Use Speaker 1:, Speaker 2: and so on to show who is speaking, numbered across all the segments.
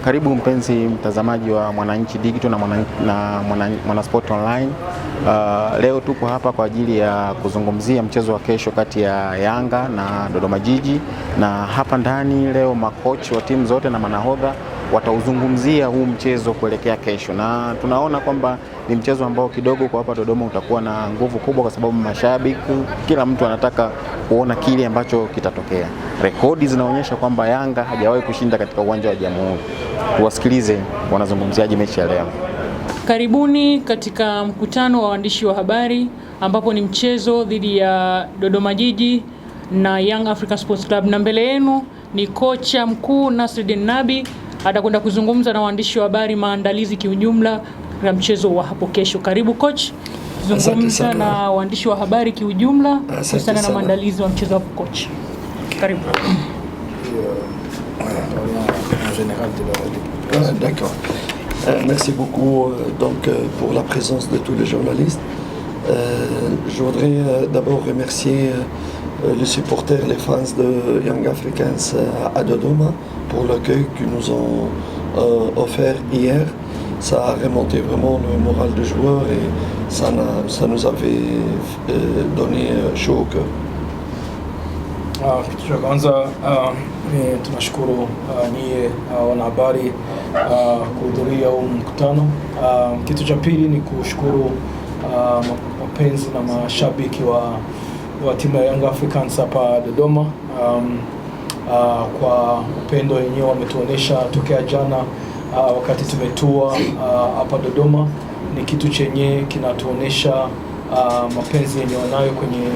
Speaker 1: Karibu mpenzi mtazamaji wa Mwananchi Digital na Mwanasport Online. Leo tupo hapa kwa ajili ya kuzungumzia mchezo wa kesho kati ya Yanga na Dodoma Jiji, na hapa ndani leo makochi wa timu zote na manahodha watauzungumzia huu mchezo kuelekea kesho, na tunaona kwamba ni mchezo ambao kidogo kwa hapa Dodoma utakuwa na nguvu kubwa, kwa sababu mashabiki, kila mtu anataka kuona kile ambacho kitatokea. Rekodi zinaonyesha kwamba Yanga hajawahi kushinda katika uwanja wa Jamhuri. Tuwasikilize wanazungumziaje mechi ya leo.
Speaker 2: Karibuni katika mkutano wa waandishi wa habari ambapo ni mchezo dhidi ya Dodoma Jiji na Young African Sports Club, na mbele yenu ni kocha mkuu Nasreddine Nabi. Atakwenda kuzungumza na waandishi wa habari maandalizi kiujumla ya mchezo wa hapo kesho. Karibu coach, zungumza na waandishi wa habari kiujumla kuhusiana na maandalizi wa mchezo wa hapo coach. Karibu.
Speaker 3: D'accord. Merci beaucoup pour la présence de tous les journalistes. Je voudrais d'abord remercier les supporters, les fans de Young Africans à Dodoma pour l'accueil qu'ils nous ont offert hier. Ça a remonté vraiment le moral des joueurs et ça nous avait donné chaud au cœur.
Speaker 4: Kitu cha kwanza tunashukuru nyie wanahabari kuhudhuria huu mkutano. Kitu cha pili ni kushukuru wapenzi na mashabiki wa timu ya Young Africans hapa Dodoma kwa upendo wenyewe wametuonesha tokea jana wakati tumetua hapa Dodoma. Ni kitu chenye kinatuonesha mapenzi yenye wanayo kwenye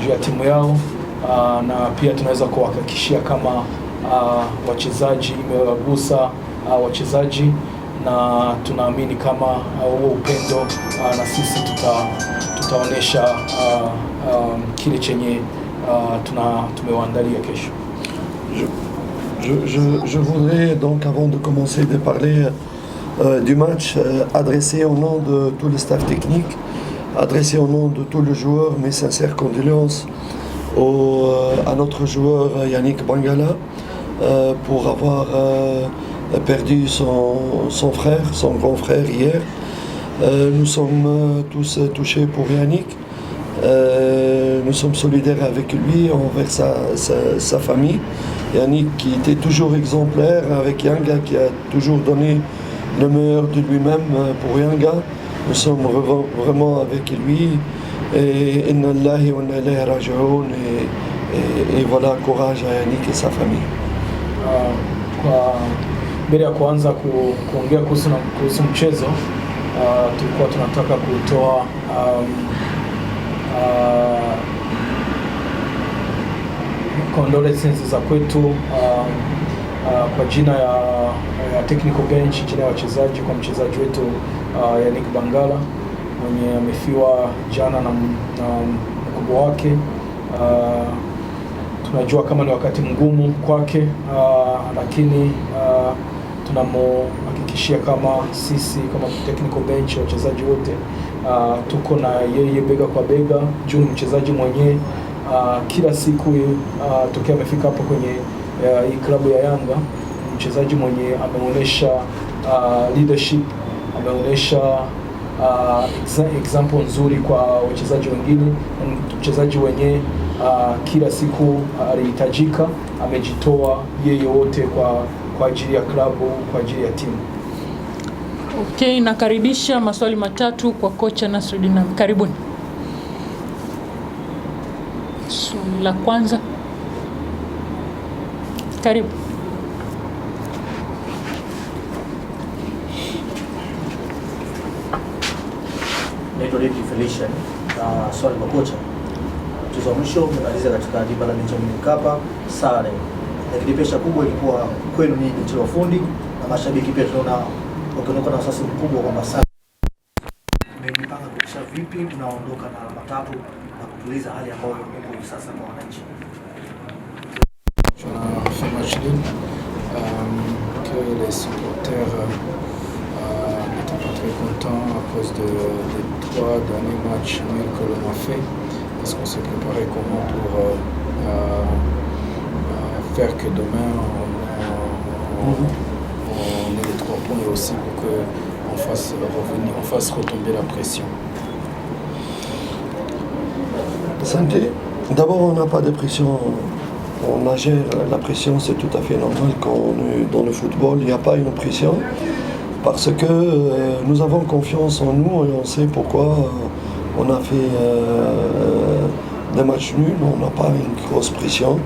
Speaker 4: juu ya timu yao, na pia tunaweza kuhakikishia kama wachezaji imewagusa wachezaji, na tunaamini kama huo upendo na sisi tutaonesha kile chenye tumewaandalia kesho.
Speaker 3: Je voudrais donc, avant de commencer de parler du match, adresser au nom de tout le staff technique, adresser au nom de tous les joueurs mes sincères condoléances à notre joueur Yannick Bangala pour avoir perdu son frère, son grand frère hier. Nous sommes tous touchés pour Yannick. Nous sommes solidaires avec lui, envers sa famille. Yannick qui était toujours exemplaire avec Yanga, qui a toujours donné le meilleur de lui-même pour Yanga. Nous sommes vraiment avec lui. Et inna lillahi wa inna ilayhi raji'un, et voilà, courage à Yannick et sa famille.
Speaker 4: Mbele ya kuanza kuongea kuhusu mchezo, tulikuwa tunataka kutoa condolences za kwetu kwa jina ya technical bench, jina ya wachezaji, kwa mchezaji wetu Yannick Bangala mwenye amefiwa jana na mkubwa wake. Tunajua kama ni wakati mgumu kwake, lakini tunamhakikishia kama sisi kama technical bench, wachezaji wote tuko na yeye bega kwa bega. Juu ni mchezaji mwenye kila siku tokea amefika hapo kwenye hii klabu ya Yanga, mchezaji mwenye ameonyesha leadership, ameonyesha example nzuri kwa wachezaji wengine. Mchezaji wenye kila siku alihitajika, amejitoa yeye wote kwa ajili ya klabu, kwa ajili ya timu.
Speaker 2: Okay, nakaribisha maswali matatu kwa kocha Nasreddine Nabi. Karibuni. Swali la kwanza. Karibu.
Speaker 5: Naitwa David Felician. Swali kwa kocha. Mchezo wa mwisho umemaliza katika dimba la Benjamin Mkapa sare. Lakini presha kubwa ilikuwa kwenu nyinyi mchezo wa fundi, na mashabiki pia tunaona wakiondoka na wasiwasi mkubwa kwamba sare. Mmejipanga kuhakikisha vipi tunaondoka na alama tatu na kutuliza hali ambayo ipo hivi sasa kwa wananchi?
Speaker 4: Que les supporters n'étaient pas très contents à cause des 3 derniers matchs nuls que l'on a fait, parce qu'on s'est préparé comment pour faire que demain on on ait les 3 points et aussi pour qu'on fasse retomber la pression.
Speaker 3: Santé. D'abord, on n'a pas de pression. On gère la pression, c'est tout à fait normal quand on est dans le football. Il n'y a pas une pression parce que nous avons confiance en nous et on sait pourquoi on a fait des matchs nuls. On n'a pas une grosse pression.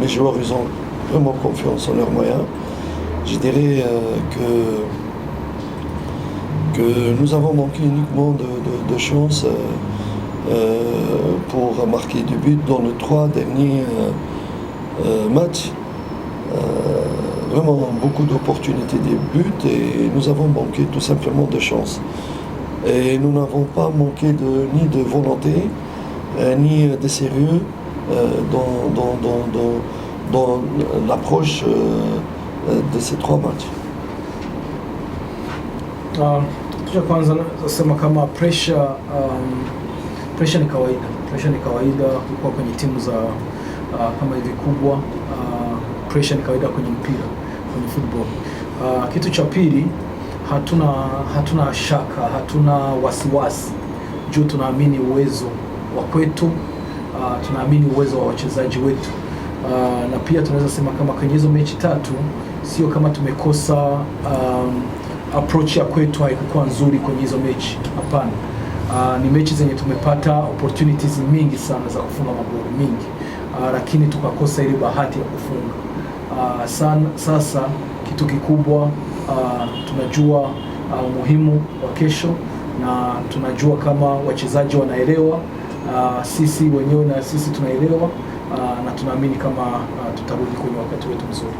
Speaker 3: Les joueurs, ils ont vraiment confiance en leurs moyens. Je dirais que nous avons manqué uniquement de chance pour marquer du but dans les 3 derniers matchs. Vraiment beaucoup d'opportunités de but et nous avons manqué tout simplement de chance. Et nous n'avons pas manqué ni de volonté, ni de sérieux dans l'approche de ces 3 matchs.
Speaker 4: Kitu kwanza nasema kama pressure ni kawaida. Pressure ni kawaida kwa kwenye timu za kama hivi kubwa. Pressure ni kawaida kwenye mpira, kwenye football. Kitu cha pili, hatuna shaka, hatuna wasiwasi. Juu tunaamini uwezo wa kwetu, tunaamini uwezo wa wachezaji wetu. Na pia tunaweza sema kama kwenye hizo mechi 3 sio kama tumekosa approach ya kwetu haikuwa nzuri kwenye hizo mechi. Hapana. Ni mechi zenye tumepata opportunities mingi sana za kufunga magoli mingi. Lakini tukakosa ile bahati ya kufunga. Sasa kitu kikubwa tunajua umuhimu wa kesho na tunajua kama wachezaji wanaelewa, sisi wenyewe na sisi tunaelewa na tunaamini kama tutarudi kwenye wakati wetu mzuri.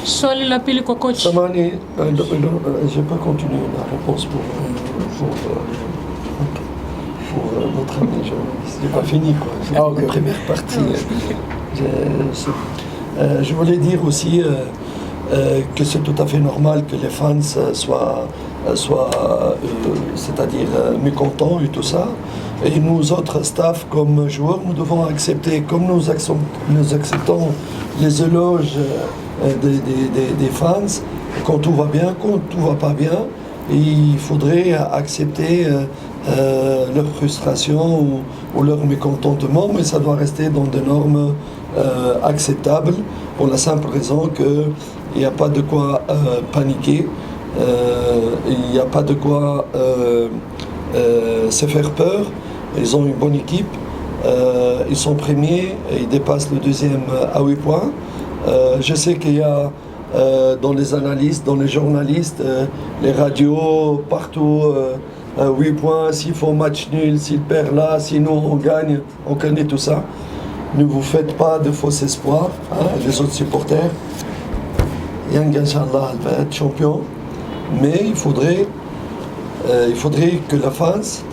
Speaker 2: Swali la pili kwa coach.
Speaker 3: Samani, je peux continuer la réponse pour notre ami journaliste. J'ai pas fini quoi. C'est la première partie. Je voulais dire aussi que c'est tout à fait normal que les fans soient c'est-à-dire mécontents et tout ça. Et nous autres staff comme joueurs, nous devons accepter, comme nous acceptons les éloges des fans, quand tout va bien, quand tout va pas bien, il faudrait accepter leur frustration ou leur mécontentement, mais ça doit rester dans des normes acceptables pour la simple raison qu'il n'y a pas de quoi paniquer, il n'y a pas de quoi se faire peur. Ils ont une bonne équipe, ils sont premiers, ils dépassent le 2e à 8 points. Je sais qu'il y a dans les analystes, dans les journalistes, les radios, partout, 8 points, s'ils font match nul, s'ils perdent là, sinon on gagne, on connaît tout ça. Ne vous faites pas de faux espoirs, les autres supporters. Young, Inch'Allah, va être champion, mais il faudrait que la fans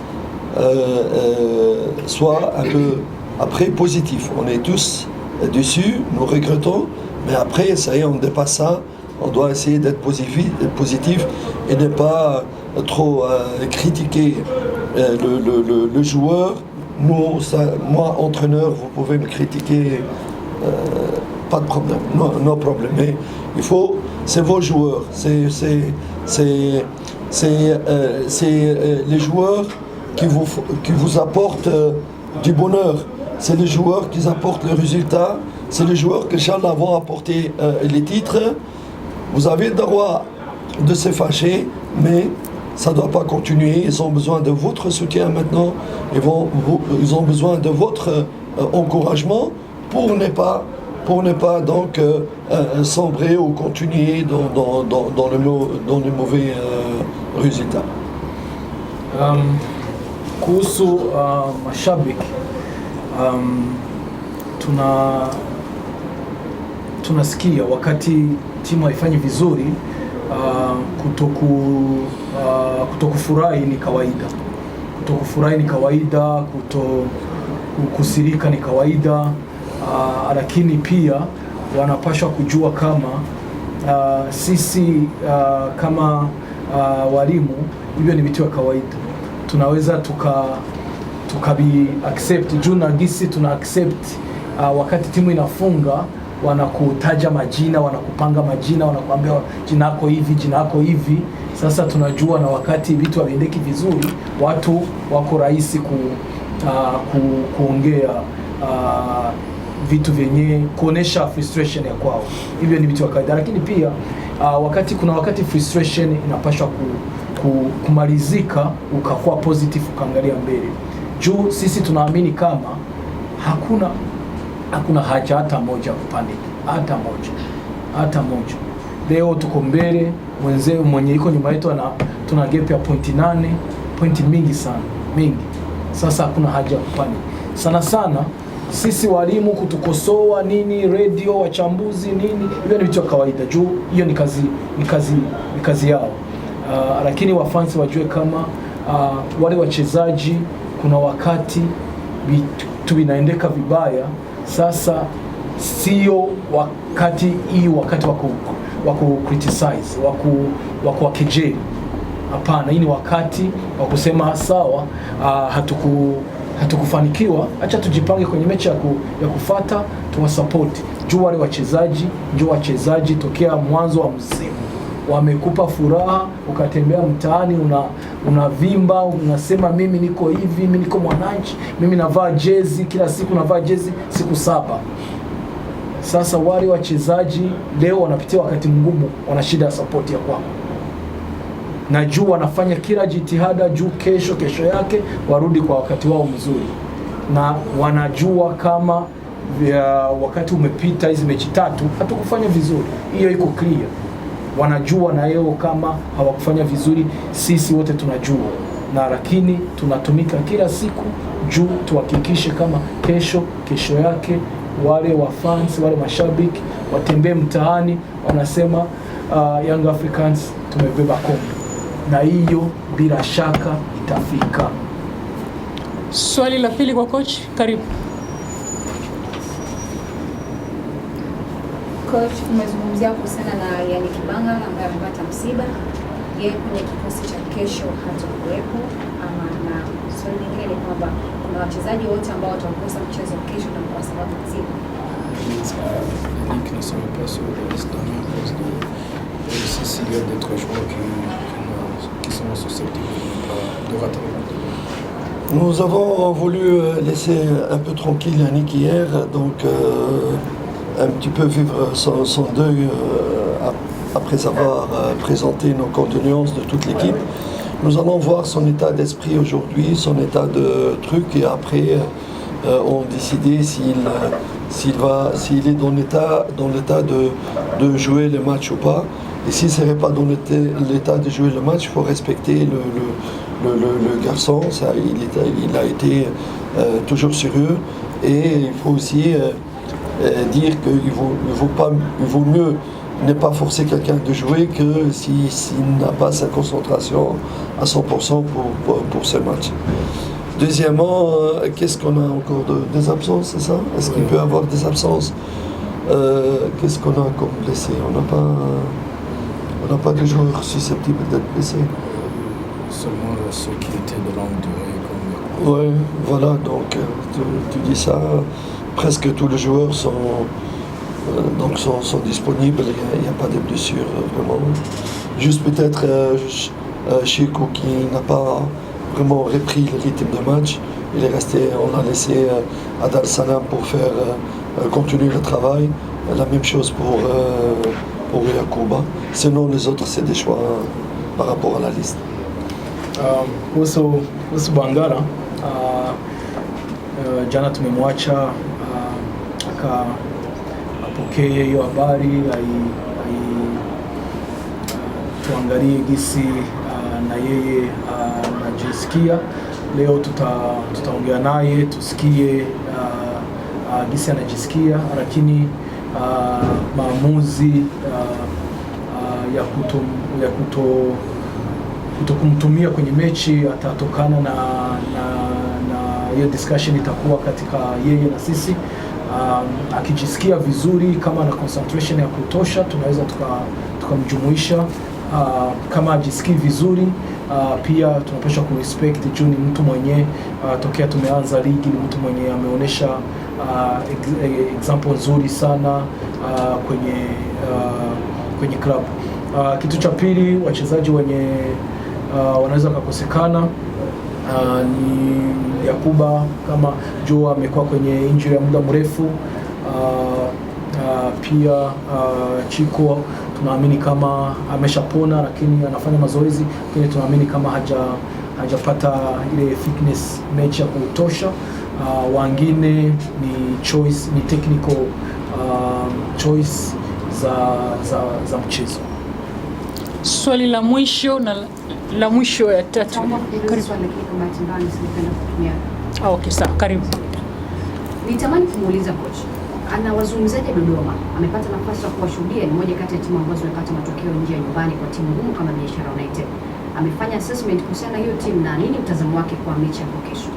Speaker 3: soit un peu après positif. On est tous dessus, nous regrettons, mais après, ça y est, on dépasse ça. On doit essayer d'être positif et ne pas trop critiquer le joueur. Moi, entraîneur, vous pouvez me critiquer, pas de problème, no problème. Mais il faut, c'est vos joueurs, c'est les joueurs qui vous apportent du bonheur. C'est les joueurs qui apportent le résultat. C'est les joueurs qui, Inch'Allah, vont apporter les titres. Vous avez le droit de se fâcher, mais ça ne doit pas continuer. Ils ont besoin de votre soutien maintenant. Ils ont besoin de votre encouragement pour ne pas donc sombrer ou continuer dans le mauvais résultat.
Speaker 4: Kuhusu mashabiki tunasikia wakati timu haifanyi vizuri, kutokufurahi ni kawaida. Kutokufurahi ni kawaida, kusirika ni kawaida, lakini pia wanapaswa kujua kama sisi kama walimu hivyo ni vitu vya kawaida. Tunaweza tukabi accept juu na gisi tuna accept wakati timu inafunga wanakutaja majina, wanakupanga majina, wanakuambia jina lako hivi, jina lako hivi. Sasa tunajua na wakati vitu haviendeki vizuri, watu wako rahisi kuongea vitu vyenye kuonesha frustration ya kwao. Hivyo ni vitu vya kawaida, lakini pia kuna wakati frustration inapaswa kumalizika, ukakuwa positive, ukaangalia mbele. Juu sisi tunaamini kama hakuna haja hata moja kupanic, hata moja. Leo tuko mbele, mwenzeo mwenye iko nyuma yetu tuna gap ya pointi mingi sana, mingi. Sasa hakuna haja ya kupanic. Sana sisi walimu kutukosoa nini, radio, wachambuzi nini, hivyo ni vitu vya kawaida, juu hiyo ni kazi yao. Lakini wafansi wajue kama wale wachezaji kuna wakati vitu vinaendeka vibaya. Sasa sio wakati wa ku criticize, wa kujeri. Hapana, hii ni wakati wa kusema sawa, hatukufanikiwa, acha tujipange kwenye mechi ya kufuata, tuwasupport. Juu wale wachezaji tokea mwanzo wa msimu wamekupa furaha, ukatembea mtaani unavimba, unasema mimi niko hivi, mimi niko Mwananchi, mimi navaa jezi kila siku, navaa jezi siku 7. Sasa wale wachezaji leo wanapitia wakati mgumu, wana shida ya support ya kwako. Na juu wanafanya kila jitihada juu kesho yake warudi kwa wakati wao mzuri. Na wanajua kama wakati umepita, hizi mechi 3 hatukufanya vizuri, hiyo iko clear. Wanajua na yeo kama hawakufanya vizuri, sisi wote tunajua. Lakini tunatumika kila siku juu tuhakikishe kama kesho yake wale wafans, wale mashabiki watembee mtaani wanasema Young Africans tumebeba kombe, na hiyo bila shaka itafika.
Speaker 2: Swali la pili kwa coach, karibu.
Speaker 6: Coach, umezungumzia kuhusiana na Yannick Kibangala ambaye amepata msiba. Yeye kwenye kikosi cha kesho hatakuwepo na swali lingine ni kwamba kuna wachezaji wote ambao watakosa mchezo kesho na kwa sababu zipi?
Speaker 4: Yannick ne sera pas sur le liste s'il y a d'autres joueurs qui sont susceptibles de rater.
Speaker 3: Nous avons voulu laisser un peu tranquille Yannick hier, donc un petit peu vivre son deuil après avoir présenté nos condoléances de toute l'équipe. Nous allons voir son état d'esprit aujourd'hui, son état de truc, et après on décider s'il est dans l'état de jouer le match ou pas. Et s'il ne serait pas dans l'état de jouer le match, il faut respecter le garçon. Ça, il a été toujours sérieux, et il faut aussi dire qu'il vaut mieux ne pas forcer quelqu'un de jouer que s'il n'a pas sa concentration à 100% pour ce match. Deuxièmement, qu'est-ce qu'on a encore des absences, c'est ça? Est-ce qu'il peut y avoir des absences? Qu'est-ce qu'on a comme blessé? On n'a pas de joueurs susceptibles d'être blessés.
Speaker 4: Seulement ceux qui étaient de longue durée.
Speaker 3: Oui, voilà, donc tu dis ça, presque tous les joueurs sont disponibles, il n'y a pas de blessures vraiment. Juste peut-être Chico qui n'a pas vraiment repris le rythme de match. Il est resté, on a laissé à Dar es Salaam pour faire continuer le travail. La même chose pour Yakuba. Sinon les autres c'est des choix par rapport à la liste.
Speaker 4: Kuhusu Bangala, jana tumemwacha apokee hiyo habari, tuangalie gisi na yeye anajisikia. Leo tutaongea naye tusikie gisi anajisikia, lakini maamuzi ya kutokumtumia kwenye mechi atatokana na hiyo discussion itakuwa katika yeye na sisi. Akijisikia vizuri, kama na concentration ya kutosha, tunaweza tukamjumuisha. Kama ajisikii vizuri, pia tunapaswa kurespect juu ni mtu mwenye tokea tumeanza ligi, ni mtu mwenye ameonyesha example nzuri sana kwenye club. Kitu cha pili, wachezaji wenye wanaweza kukosekana ni Yakuba, kama Joe amekuwa kwenye injury ya muda mrefu. Pia Chico tunaamini kama ameshapona, lakini anafanya mazoezi, lakini tunaamini kama hajapata ile fitness mechi ya kutosha. Wengine ni choice, ni technical choice za mchezo.
Speaker 2: Swali la mwisho na la mwisho ya tatu. Okay, sawa, karibu.
Speaker 7: Nitamani kumuuliza coach, anawazungumzaje Dodoma? Amepata nafasi ya kuwashuhudia, ni moja kati ya timu ambazo zimepata matokeo nje ya nyumbani kwa timu ngumu kama Biashara United. Amefanya assessment kuhusiana na hiyo timu na nini mtazamo wake kwa mechi ya kesho?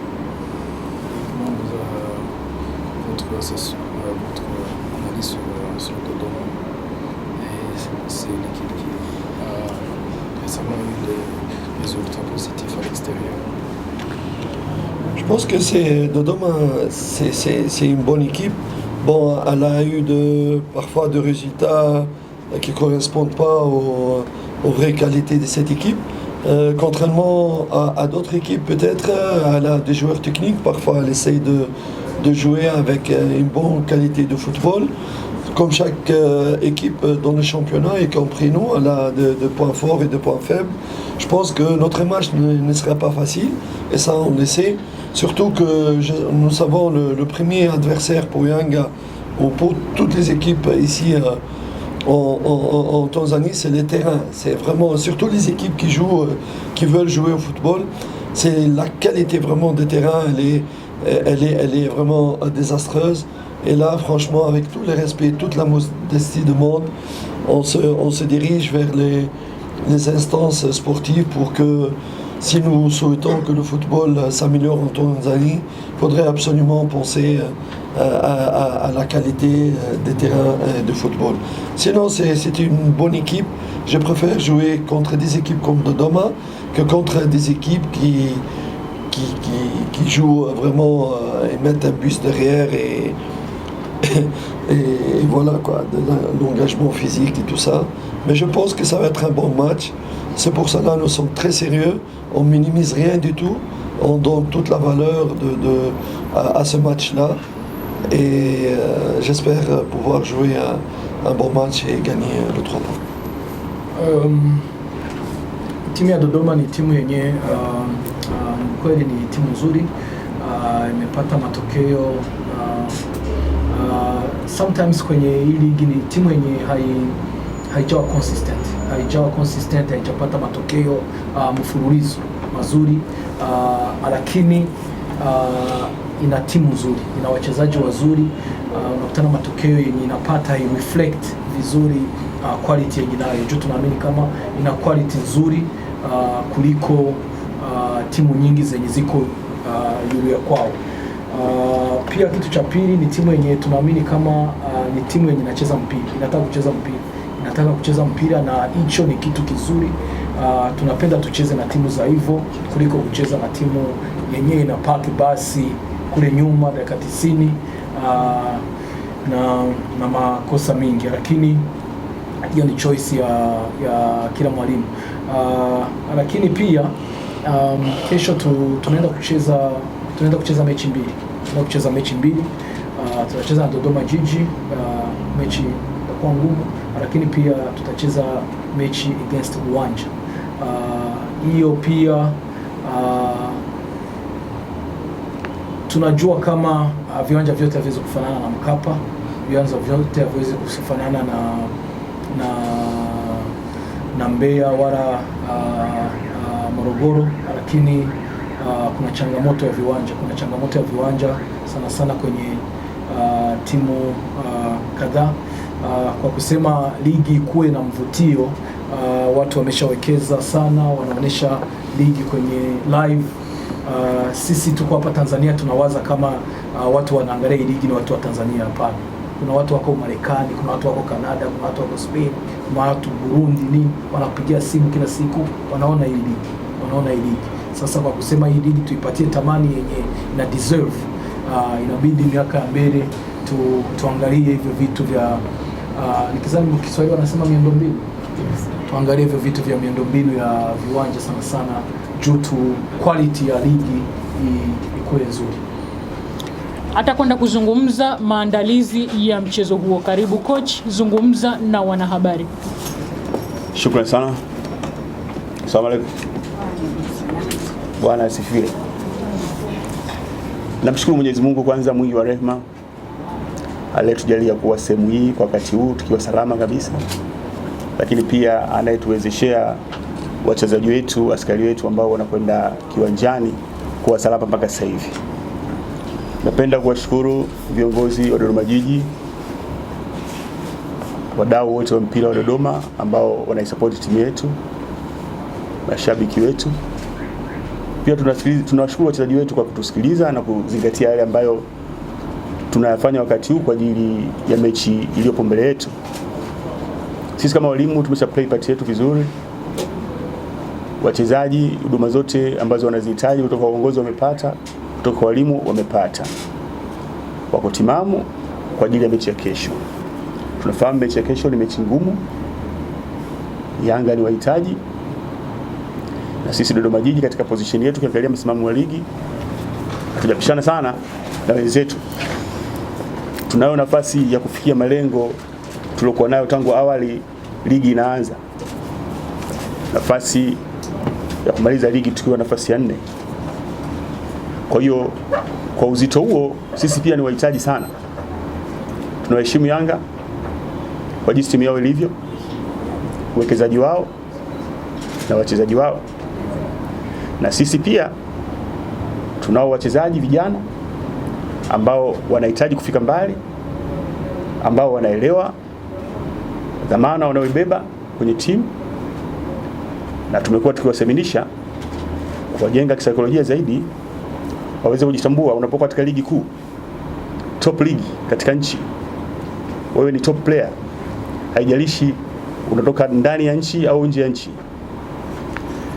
Speaker 8: C'est l'équipe qui a récemment eu des résultats positifs à l'extérieur.
Speaker 3: Je pense que Dodoma, c'est une bonne équipe. Bon, elle a eu parfois des résultats qui ne correspondent pas aux vraies qualités de cette équipe. Contrairement à d'autres équipes, peut-être, elle a des joueurs techniques. Parfois, elle essaye de jouer avec une bonne qualité de football. Comme chaque équipe dans le championnat, y compris nous, elle a des points forts et des points faibles. Je pense que notre match ne sera pas facile, et ça on le sait. Surtout que nous savons le premier adversaire pour Yanga, ou pour toutes les équipes ici en Tanzanie, c'est le terrain. C'est vraiment, surtout les équipes qui veulent jouer au football, c'est la qualité vraiment des terrains, elle est vraiment désastreuse. Et là, franchement, avec tout le respect, toute la modestie du monde, on se dirige vers les instances sportives pour que, si nous souhaitons que le football s'améliore en Tanzanie, il faudrait absolument penser à la qualité des terrains de football. Sinon, c'est une bonne équipe. Je préfère jouer contre des équipes comme Dodoma que contre des équipes qui jouent vraiment et mettent un bus derrière et voilà quoi, de l'engagement physique et tout ça. Mais je pense que ça va être un bon match. C'est pour ça que nous sommes très sérieux. On minimise rien du tout. On donne toute la valeur à ce match-là. Et j'espère pouvoir jouer un bon match et gagner le 3 points.
Speaker 4: Timu ya Dodoma ni timu yenye kweli ni timu nzuri, imepata matokeo sometimes kwenye hii ligi. Ni timu yenye haijawa consistent, haijapata matokeo mfululizo mazuri, lakini ina timu nzuri, ina wachezaji wazuri, unakutana matokeo yenye inapata reflect vizuri quality yenye nayo. Juu tunaamini kama ina quality nzuri kuliko timu nyingi zenye ziko yule kwao. Pia kitu cha pili ni timu yenye tunaamini kama ni timu yenye inacheza mpira, inataka kucheza mpira na hicho ni kitu kizuri. Tunapenda tucheze na timu za hivyo kuliko kucheza na timu yenyewe inapaki basi kule nyuma dakika 90 na makosa mingi, lakini hiyo ni choice ya kila mwalimu. Lakini pia kesho tunaenda kucheza mechi mbili. Tutacheza na Dodoma Jiji, mechi itakuwa ngumu, lakini pia tutacheza mechi against Uwanja. Hiyo pia tunajua kama viwanja vyote haviwezi kufanana na Mkapa, viwanja vyote haviwezi kufanana na Mbeya wala Morogoro, lakini kuna changamoto ya viwanja sana sana kwenye timu kadhaa. Kwa kusema ligi kuwe na mvutio, watu wameshawekeza sana, wanaonesha ligi kwenye live. Sisi tuko hapa Tanzania tunawaza kama watu wanaangalia ligi ni watu wa Tanzania. Hapana, kuna watu wako Marekani, kuna watu wako Canada, kuna watu wako Spain, kuna watu Burundi, wanapigia simu kila siku, wanaona hii ligi. Sasa kwa kusema hii ligi tuipatie tamani yenye ina deserve, inabidi miaka ya mbele tuangalie hivyo vitu nikizani kwa Kiswahili wanasema miundombinu. Tuangalie hivyo vitu vya miundombinu ya viwanja sana sana, juu tu quality ya ligi ikuwe nzuri.
Speaker 2: Atakwenda kuzungumza maandalizi ya mchezo huo. Karibu coach, zungumza na wanahabari.
Speaker 9: Shukrani sana. Asalamu alaykum. Bwana asifiwe. Namshukuru Mwenyezi Mungu kwanza, mwingi wa rehema, aliyetujalia kuwa sehemu hii kwa wakati huu tukiwa salama kabisa, lakini pia anayetuwezeshea wachezaji wetu, askari wetu ambao wanakwenda kiwanjani kuwa salama mpaka sasa hivi. Napenda kuwashukuru viongozi wa Dodoma Jiji, wadau wote wa mpira wa Dodoma ambao wanaisupport timu yetu, mashabiki wetu. Pia tunawashukuru wachezaji wetu kwa kutusikiliza na kuzingatia yale ambayo tunayafanya wakati huu kwa ajili ya mechi iliyopo mbele yetu. Sisi kama walimu tumesha play part yetu vizuri. Wachezaji huduma zote ambazo wanazihitaji kutoka kwa uongozi wamepata, kutoka kwa walimu wamepata. Wako timamu kwa ajili ya mechi ya kesho. Tunafahamu mechi ya kesho ni mechi ngumu. Yanga ni wahitaji. Na sisi Dodoma Jiji katika position yetu kiangalia msimamo wa ligi hatujapishana sana na wenzetu. Tunayo nafasi ya kufikia malengo tuliokuwa nayo tangu awali ligi inaanza. Nafasi ya kumaliza ligi tukiwa nafasi ya 4. Kwa hiyo kwa uzito huo sisi pia ni wahitaji sana. Tunaheshimu Yanga kwa jinsi timu yao ilivyo, uwekezaji wao na wachezaji wao. Na sisi pia tunao wachezaji vijana ambao wanahitaji kufika mbali, ambao wanaelewa dhamana wanaoibeba kwenye timu, na tumekuwa tukiwaseminisha kuwajenga kisaikolojia zaidi waweze kujitambua. Unapokuwa katika ligi kuu, top league katika nchi, wewe ni top player, haijalishi unatoka ndani ya nchi au nje ya nchi.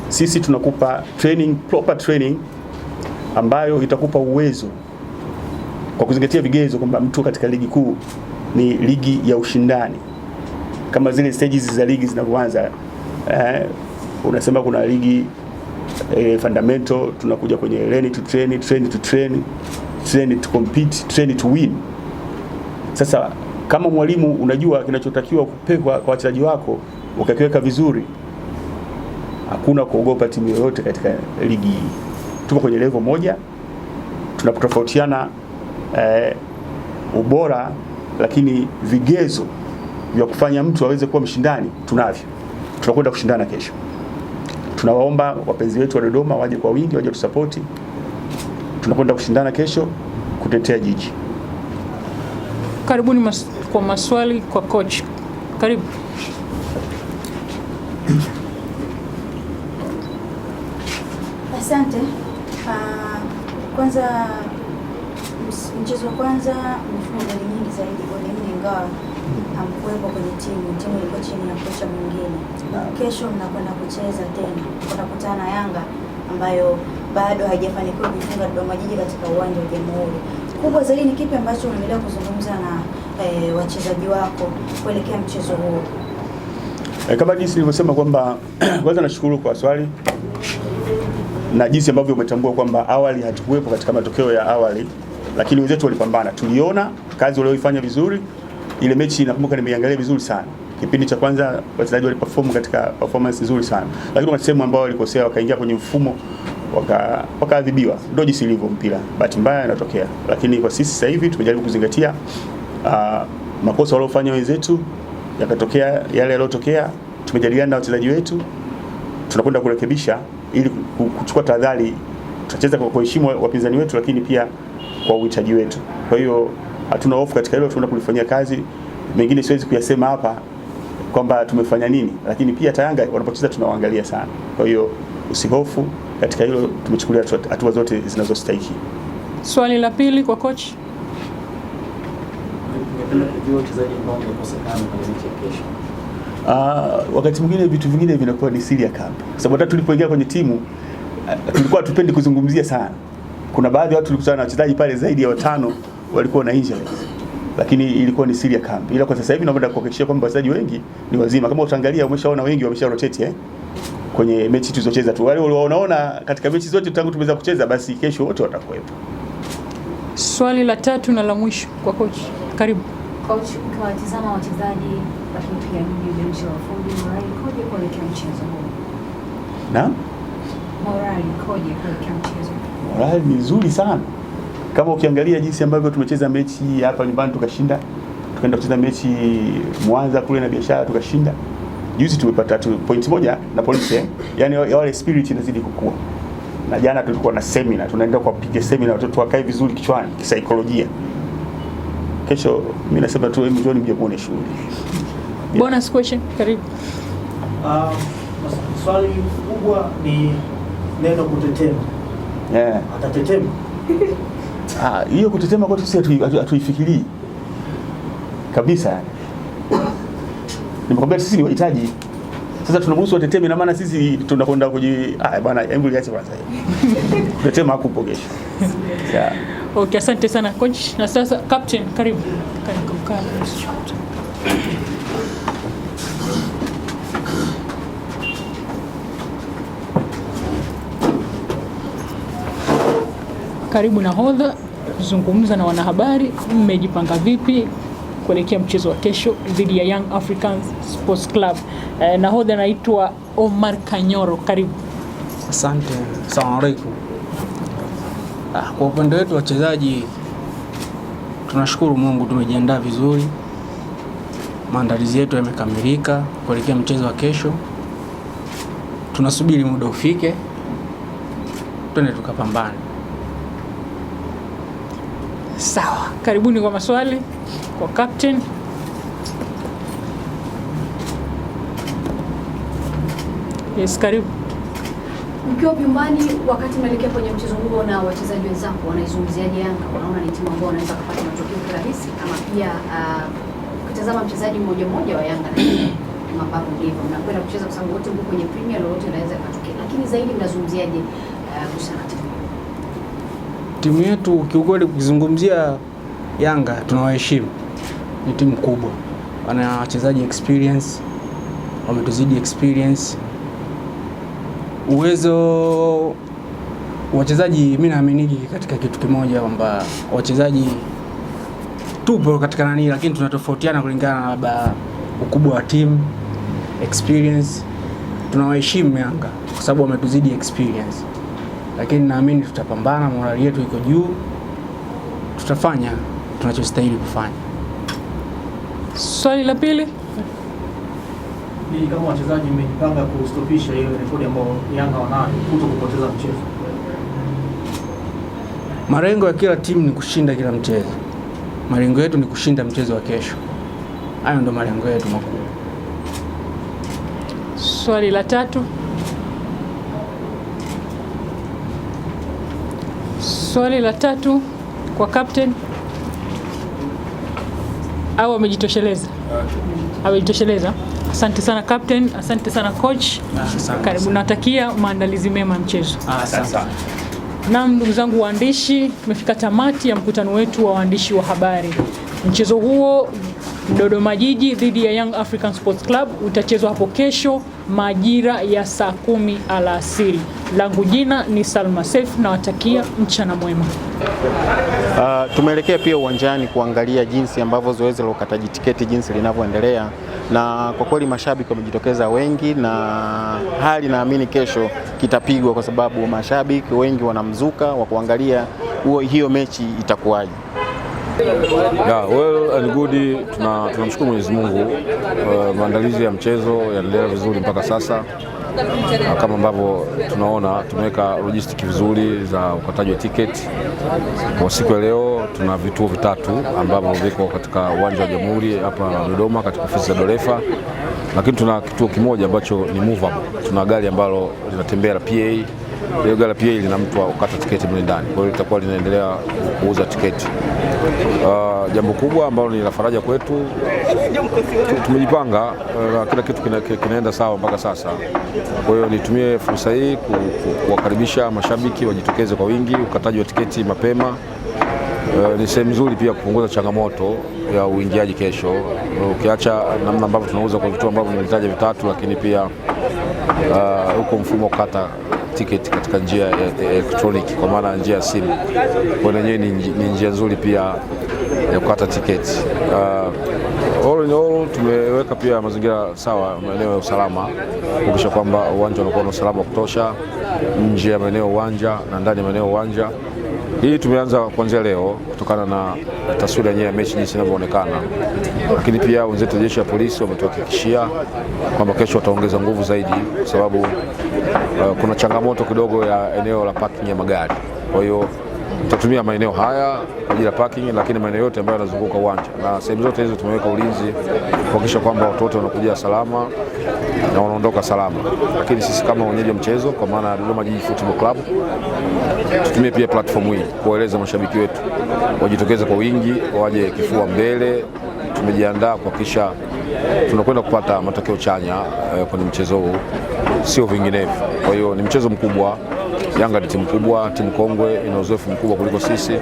Speaker 9: Sisi tunakupa training, proper training ambayo itakupa uwezo kwa kuzingatia vigezo kwamba mtu katika ligi kuu ni ligi ya ushindani. Kama zile stages za ligi zinavyoanza, unasema kuna ligi fundamental, tunakuja kwenye learn to train, train to train, train to compete, train to win. Sasa kama mwalimu unajua kinachotakiwa kupekwa kwa wachezaji wako, ukakiweka vizuri, hakuna kuogopa timu yoyote katika ligi hii. Tuko kwenye level moja, tunapotofautiana ubora, lakini vigezo vya kufanya mtu aweze kuwa mshindani tunavyo. Tunakwenda kushindana kesho. Tunawaomba wapenzi wetu wa Dodoma waje kwa wingi, waje tusapoti. Tunakwenda kushindana kesho kutetea jiji.
Speaker 2: Karibuni kwa maswali kwa coach. Karibu.
Speaker 10: Asante. Kwanza mchezo wa kwanza mfumo goli nyingi zaidi, goli nyingi, ingawa hamkuwepo kwenye timu ilikuwa chini ya kocha mwingine. Kesho mnakwenda kucheza tena, mtakutana na Yanga ambayo bado haijafanikiwa kufunga Dodoma Jiji katika uwanja wa Jamhuri. Kubwa zaidi ni kipi ambacho unaendelea kuzungumza na wachezaji wako kuelekea mchezo huo?
Speaker 9: Kama jinsi nilivyosema kwamba kwanza nashukuru kwa swali na jinsi ambavyo umetambua kwamba awali hatukuwepo katika matokeo ya awali, lakini wenzetu walipambana. Tuliona kazi walioifanya vizuri. Ile mechi nakumbuka nimeiangalia vizuri sana. Kipindi cha kwanza wachezaji waliperform katika performance nzuri sana, lakini kuna sehemu ambao walikosea, wakaingia kwenye mfumo, wakaadhibiwa. Ndio jinsi ilivyo mpira, bahati mbaya inatokea. Lakini kwa sisi sasa hivi tumejaribu kuzingatia makosa waliofanya wenzetu, yakatokea yale yaliyotokea. Tumejadiliana na wachezaji wetu, tunakwenda kurekebisha ili kuchukua tahadhari. Tutacheza kwa kuheshimu wapinzani wetu, lakini pia kwa uhitaji wetu. Kwa hiyo hatuna hofu katika hilo, tunaenda kulifanyia kazi. Mengine siwezi kuyasema hapa kwamba tumefanya nini, lakini pia Yanga wanapocheza tunawaangalia sana. Kwa hiyo usihofu katika hilo, tumechukulia hatua zote zinazostahili.
Speaker 2: Swali la pili kwa coach.
Speaker 9: Wakati mwingine vitu vingine vinakuwa ni siri ya kambi. Sababu hata tulipoingia kwenye timu tulikuwa tupendi kuzungumzia sana. Kuna baadhi ya watu tulikutana na wachezaji pale zaidi ya 5 walikuwa na injuries. lakini ilikuwa ni siri ya kambi. Ila kwa sasa hivi naomba kuhakikishia kwamba wachezaji wengi ni wazima. Kama utaangalia umeshaona wengi wamesha rotate kwenye mechi tulizocheza tu. Wale unaona katika mechi zote tangu tumeweza kucheza, basi kesho wote watakuwepo.
Speaker 2: Swali la tatu na la mwisho kwa coach. Karibu.
Speaker 7: Coach, ukiwatazama wachezaji lakini pia benchi la ufundi, morali ikoje kuelekea mchezo huu?
Speaker 9: Naam?
Speaker 7: Morali ikoje kuelekea mchezo?
Speaker 9: Morali ni nzuri sana. Kama ukiangalia jinsi ambavyo tumecheza mechi hapa nyumbani tukashinda, tukaenda kucheza mechi Mwanza kule na Biashara tukashinda. Juzi tumepata point moja na Polisi, yani wale spirit inazidi kukua. Na jana tulikuwa na seminar, tunaenda kupiga seminar watoto wakae vizuri kichwani kisaikolojia. Kesho mimi nasema tu njoni mje muone shughuli.
Speaker 2: Bonus question, karibu.
Speaker 5: Swali kubwa ni neno kutetema. Atatetema.
Speaker 9: Hiyo kutetema kwa sisi hatuifikirii kabisa. Nimekwambia sisi ni wahitaji. Sasa tunamruhusu wateteme, na maana sisi tunakwenda bwana, hebu liache kwanza. Kutetema hakupo kesho.
Speaker 2: Okay, asante sana coach. Na sasa captain, karibu. Karibu nahodha, zungumza na wanahabari, mmejipanga vipi kuelekea mchezo wa kesho dhidi ya Young Africans Sports Club? Nahodha anaitwa Omar Kanyoro, karibu.
Speaker 11: Asante. Asalamu alaykum. Kwa upande wetu wachezaji, tunashukuru Mungu tumejiandaa vizuri. Maandalizi yetu yamekamilika kuelekea mchezo wa kesho. Tunasubiri muda ufike, twende tukapambane.
Speaker 2: Sawa, karibuni kwa maswali kwa captain. Yes, karibu.
Speaker 7: Mkiwa nyumbani wakati mnaelekea kwenye mchezo huo na wachezaji wenzako, wanaizungumziaje Yanga? Wanaona ni timu ambayo wanaweza kupata matokeo kirahisi, ama pia ukitazama mchezaji mmoja mmoja wa Yanga na ambavyo ndivyo mnakwenda kucheza, kwa sababu wote mko kwenye Premier, lolote linaweza kutokea, lakini zaidi mnazungumziaje kuhusiana na
Speaker 11: timu yetu? Kiukweli ukizungumzia Yanga tunawaheshimu, ni timu kubwa, wana wachezaji experience, wametuzidi experience, uwezo wachezaji. Mimi naamini katika kitu kimoja kwamba wachezaji tupo katika nani, lakini tunatofautiana kulingana na labda ukubwa wa timu, experience. Tunawaheshimu Yanga kwa sababu wametuzidi experience, lakini naamini tutapambana, morali yetu iko juu, tutafanya tunachostahili kufanya.
Speaker 2: Swali la pili,
Speaker 5: ni kama wachezaji mmejipanga kustopisha ile rekodi ambayo Yanga wanayo kuto kupoteza mchezo?
Speaker 11: Malengo ya kila timu ni kushinda kila mchezo. Malengo yetu ni kushinda mchezo wa kesho. Hayo ndio malengo yetu makubwa.
Speaker 2: Swali la tatu. Swali la tatu kwa captain. Au amejitosheleza? Amejitosheleza. Asante sana captain, asante sana coach. Karibu, natakia maandalizi mema mchezo.
Speaker 11: Asante.
Speaker 2: Naam, ndugu zangu waandishi, tumefika tamati ya mkutano wetu wa waandishi wa habari. Mchezo huo Dodoma Jiji dhidi ya Young African Sports Club utachezwa hapo kesho majira ya saa 10 alasiri. Langu jina ni Salma Saif, na watakia mchana mwema.
Speaker 1: Tumeelekea pia uwanjani kuangalia jinsi ambavyo zoezi la ukataji tiketi jinsi linavyoendelea, na kwa kweli mashabiki wamejitokeza wengi, na hali naamini kesho kitapigwa kwa sababu mashabiki wengi wanamzuka wa kuangalia hiyo mechi itakuwaje.
Speaker 12: Well and good, tunamshukuru Mwenyezi Mungu, maandalizi ya mchezo yanaendelea vizuri mpaka sasa. Kama ambavyo tunaona tumeweka logistic vizuri za ukataji wa tiketi. Kwa siku ya leo tuna vituo vitatu ambavyo viko katika uwanja wa Jamhuri hapa Dodoma katika ofisi za Dorefa, lakini tuna kituo kimoja ambacho ni movable. Tuna gari ambalo linatembea la PA. Ile gari la PA lina mtu wa kukata tiketi mle ndani, kwa hiyo litakuwa linaendelea kuuza tiketi. Jambo kubwa ambalo ni la faraja kwetu, tumejipanga na kila kitu kinaenda sawa mpaka sasa. Kwa hiyo nitumie fursa hii kuwakaribisha mashabiki wajitokeze kwa wingi, ukataji wa tiketi mapema ni sehemu nzuri pia kupunguza changamoto ya uingiaji kesho, ukiacha namna ambavyo tunauza kwa vitu ambavyo nilitaja vitatu, lakini pia huko mfumo kata tiketi katika njia ya elektroniki kwa maana njia ya simu, kwa yenyewe ni njia nzuri pia ya kukata tiketi. All in all tumeweka pia mazingira sawa, maeneo ya usalama kuhakikisha kwamba uwanja unakuwa na usalama wa kutosha, nje ya maeneo uwanja na ndani ya maeneo uwanja. Hii tumeanza kuanzia leo kutokana na taswira yenyewe ya mechi jinsi inavyoonekana, lakini pia wenzetu jeshi la polisi wametuhakikishia kwamba kesho wataongeza nguvu zaidi, kwa sababu kuna changamoto kidogo ya eneo la parking ya magari. Kwa hiyo tutatumia maeneo haya kwa ajili ya parking, lakini maeneo yote ambayo yanazunguka uwanja na sehemu zote hizo tumeweka ulinzi kuhakikisha kwamba watu wote wanakuja salama na wanaondoka salama. Lakini sisi kama wenyeji wa mchezo kwa maana ya Dodoma Jiji Football Club tutumie pia platform hii kueleza mashabiki wetu wajitokeze kwa wingi, waje kifua mbele. Tumejiandaa kuhakikisha tunakwenda kupata matokeo chanya kwenye mchezo huu, sio vinginevyo. Kwa hiyo ni mchezo mkubwa. Yanga ni timu kubwa, timu kongwe, ina uzoefu mkubwa kuliko sisi,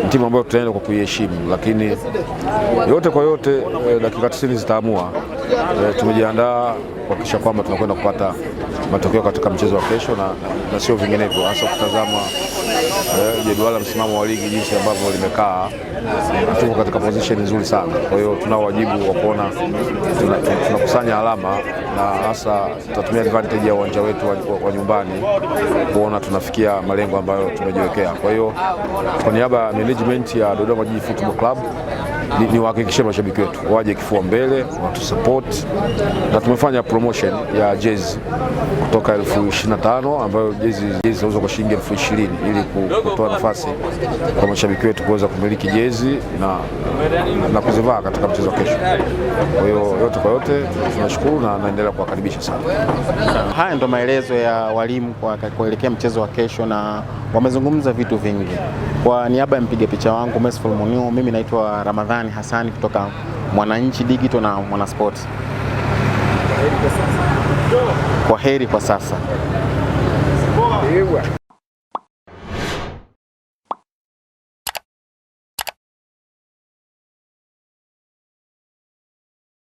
Speaker 12: ni timu ambayo tutaenda kwa kuiheshimu, lakini yote kwa yote dakika 90 zitaamua. Tumejiandaa kuhakikisha kwamba tunakwenda kupata matokeo katika mchezo wa kesho na sio vinginevyo, hasa kutazama jedwali msimamo wa ligi jinsi ambavyo limekaa. Tuko katika position nzuri sana, kwa hiyo tunao wajibu wa kuona tunakusanya alama, na hasa tutatumia advantage ya uwanja wetu wa nyumbani kuona tunafikia malengo ambayo tumejiwekea. Kwa hiyo kwa niaba ya management ya Dodoma Jiji Football Club ni wahakikishe mashabiki wetu waje kifua mbele, watu support, na tumefanya promotion ya jezi kutoka 25,000 ambayo jezi zinauzwa kwa shilingi 20,000 ili kutoa nafasi kwa mashabiki wetu kuweza kumiliki jezi na kuzivaa katika mchezo wa kesho. Kwa hiyo yote kwa yote tunashukuru na naendelea kuwakaribisha sana.
Speaker 1: Haya ndo maelezo ya walimu kuelekea mchezo wa kesho, na wamezungumza vitu vingi. Kwa niaba ya mpiga picha wangu Mesful Munio, mimi naitwa Ramadhani Hasani kutoka Mwananchi Digital na Mwanasport. Kwa heri kwa sasa.